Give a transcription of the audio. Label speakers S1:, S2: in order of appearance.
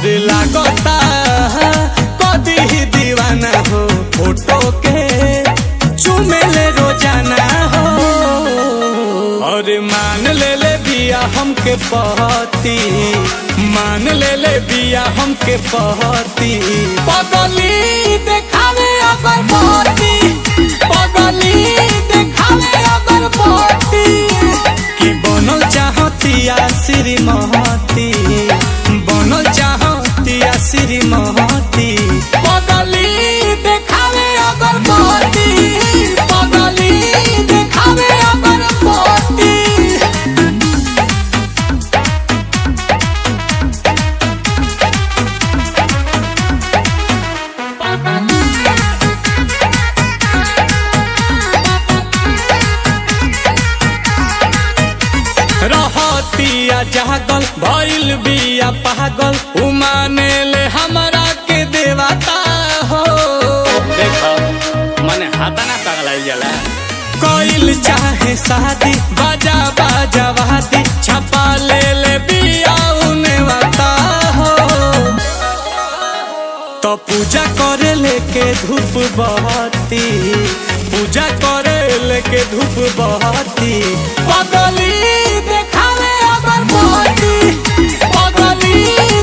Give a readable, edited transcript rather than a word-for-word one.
S1: और लागता कदी ही दीवाना हो, फोटो के चुमेले रोजाना हो। और मान ले बिया हमके पहती, मान ले बिया हमके पहती। पगली देखावे अगर पहती, पगली देखावे अगर पहती। कि बनल चाहतिया श्रीमती, बनल चाहतिया श्रीमती। पगली देखावे अगर पहती, पगली देखावे अगर पहती। रहतिया जागल भइल बिया पागल, उमाने ले हमरा के देवता हो।
S2: देखो मने हाथा ना पगलाइल जाला।
S1: कोइल चाहे शादी बाजा बाजा वादी, छपा ले बिया उने वाता हो। तो पूजा करे लेके धूप बहती, पूजा करे लेके धूप बहती। पगली देखावे अगर पहती, पगली